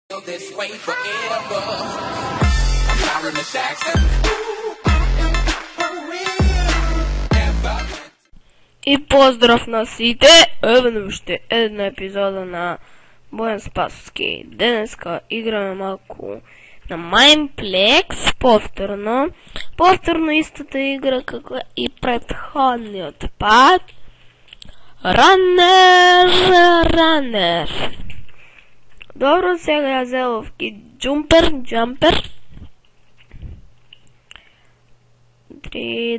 This way forever. I'm sorry, Miss Jackson. И поздрав на сите! Еве уште една епизода на Бојан Спасовски. Денеска играме малку на Mineplex, повторно истата игра каква и претходниот пат. Runner. Добро, сега ја зелов и джумпер. 3,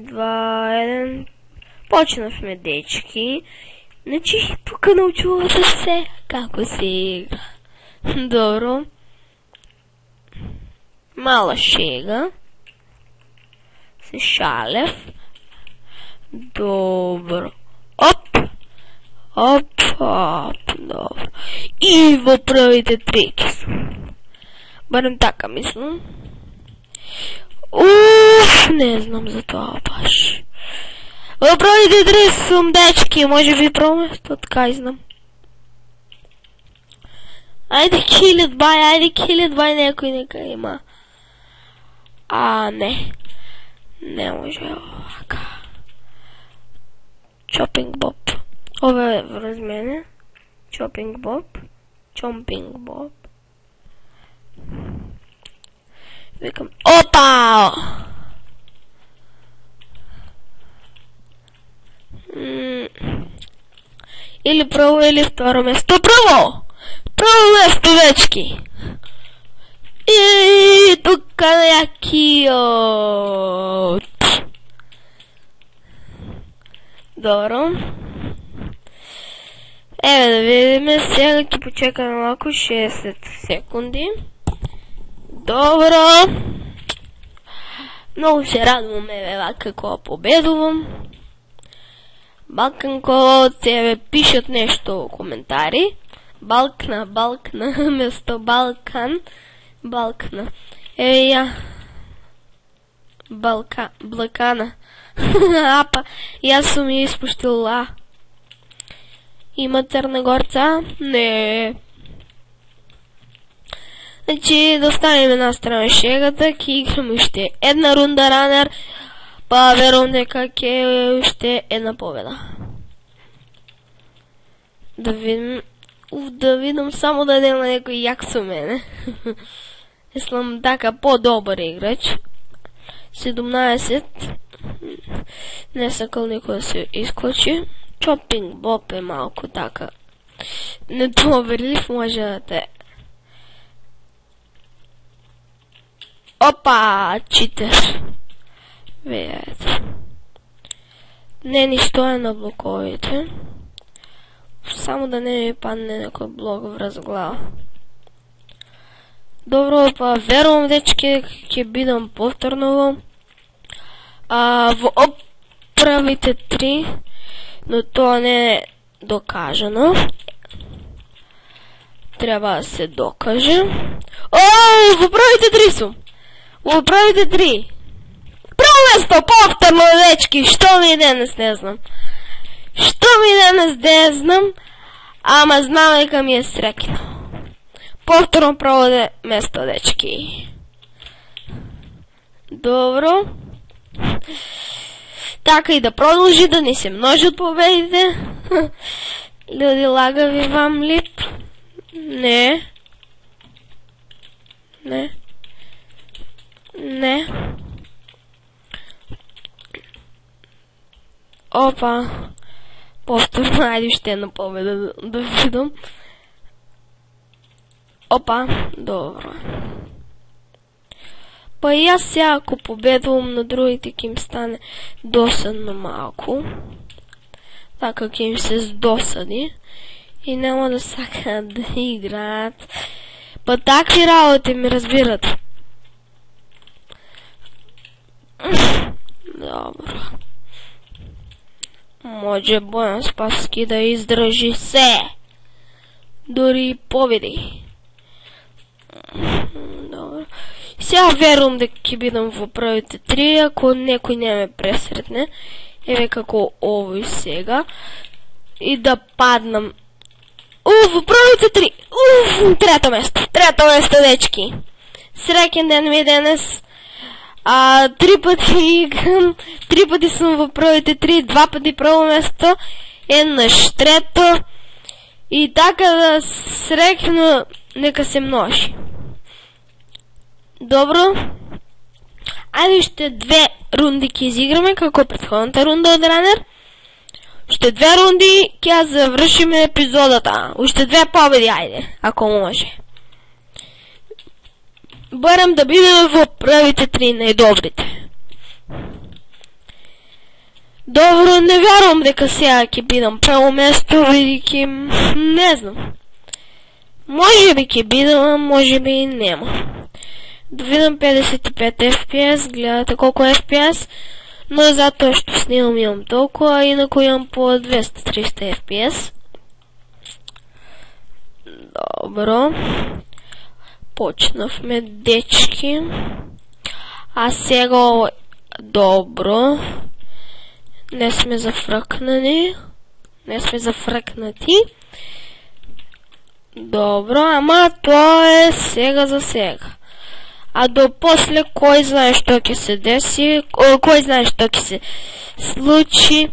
2, 1. Почнавме, дечки. Значи, тука научувате се како се игра. Добро. Мала шега. Се шалев. Добро. Оп. Добро. И во првите трики сум. Барем така мислам. Не знам за тоа баш. Во првите три сум, дечки, може би прво место, така знам. Ајде килит бај, некој нека има. Не. Не може овака. Chopping Bob. Ова е врз мене. Chopping Bob. Викам, опа! Или прво, или второ место. Прво место, дечки! И тука јакиот. Добро. Еве да видиме, сега ќе почекаме малку 60 секунди. Добро. Многу се радувам, еве како победувам. Балканко, тебе пишат нешто коментари. Балкна, место Балкан. Балкна. Еве ја. Блакана. Апа, јас сум ја испуштил А. Има Црногорца? Не. Значи, да оставиме на страна шегата, ќе играме уште една рунда ранер, па верувам дека ќе уште една победа. Да видам само да нема некој јак со мене. Мислам така по-добар играч. 17. Не сакал никој да се исклучи. Chopping Bob е малку така недоверлив, може да те... Опа, читер. Видете. Не ни стоя на блоковите. Само да не ми падне некој блок врз глава. Добро, па верувам, дечки, ќе бидам повторно во оправите 3, но тоа не е докажано. Треба да се докаже. Во првите 3 сум. Во првите 3. Прво место, повторно, дечки, што ми денес не знам. Ама знам дека ми е срекно. Повторно прво место, дечки. Добро. Така и да продолжи, да не се множат победите. Люди лагави вам лип. Не. Опа. Повторно, ајде уште една победа да видам. Опа, добро. Па и јас сега ако победувам на другите ќе им стане досадно малку. Така ќе им се здосади. И нема да сакаат да играат. Па такви работи ми разбират. Добро. Може Бојан Спасовски да издржи се. Дори и победи. Добро. Сега верувам дека ќе бидам во првите 3, ако некој не ме пресретне. Еве како овој сега. И да паднам Пробите 3. Трето место. Трето место, дечки. Срекен ден ми е денес. 3 пъти съм в пробите 3, 2 пъти първо место. Еднъж трето. И така да срекна, нека се множи. Добро. Айде ще 2 рунди ки изиграме, како предходната рунда од Ранер. Уште 2 рунди ќе завршиме епизодата. Уште 2 победи, ајде, ако може. Барам да бидеме во првите 3 најдобрите. Добро, не вярвам дека сега ќе бидам прво место, бидејќи не знам. Може би ќе бидам, може би нема. Да видам 55 FPS, гледате колко FPS, но затоа што снимам имам толкова, инако имам по 200-300 FPS. Добро. Почнавме, дечки. А сега ово... Добро. Не сме зафркнани. Не сме зафркнати. Добро, ама тоа е сега за сега. А до после кој знае што ќе се деси, кој знае што ќе се случи.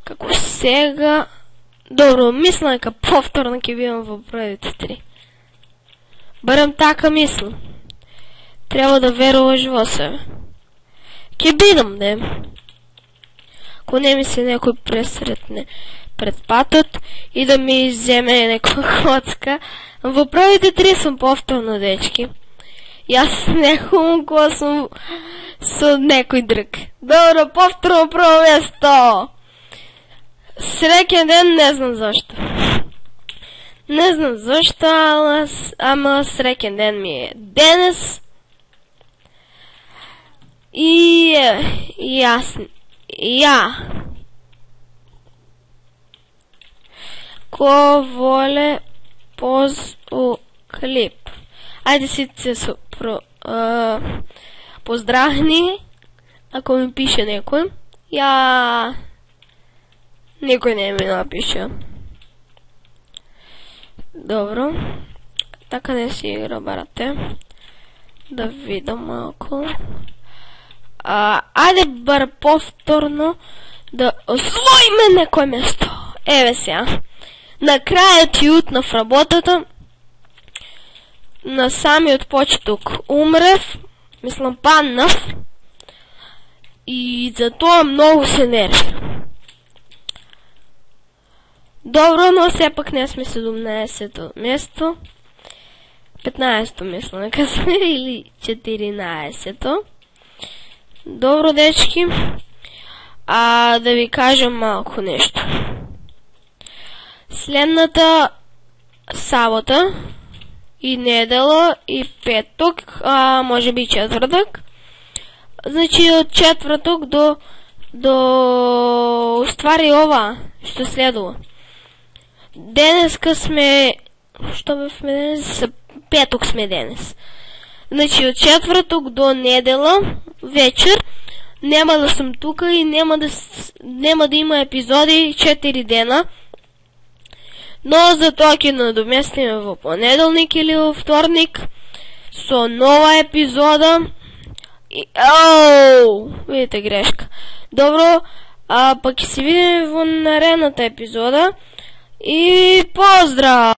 Како сега... Добро, мислам дека повторно ќе бидам во првите 3. Барем така мислам. Треба да веруваш во себе. Ќе бидам, не? Ако не ми се некој пресретне пред патот и да ми земе некоја коцка. Во првите 3 сум повторно, дечки. Јас некој кога сум со некој друг. Добро, повторно прво место. Среќен ден, не знам зашто. Не знам зашто, ама среќен ден ми е денес. И ја ко воле поз у клип. Ајде си се поздравни, ако ми пише некој. Никој не ми напише. Добро. Така не си игра, барате. Да видам малко. Ајде бар повторно да освоиме некој место. Еве сега. На крајот ја утнав работата. На самиот почеток умрев. Мислам, паднав. И за тоа многу се нервирам. Добро, но сепак не сме 17-то место. 15-то мислам, нека сме, или 14-то. Добро, дечки. Да ви кажам малко нешто. Следната сабота и недела и петок, може би четвртак. Значи од четврток до уствари ова што следува. Денеска сме... Што бевме денес? Петок сме денес. Значи од четврток до недела вечер нема да сум тука и нема да има епизоди 4 дена. Но за тоа ќе надоместиме во понеделник или во вторник со нова епизода. Видите грешка. Добро, па ќе се видиме во наредната епизода. И поздрав!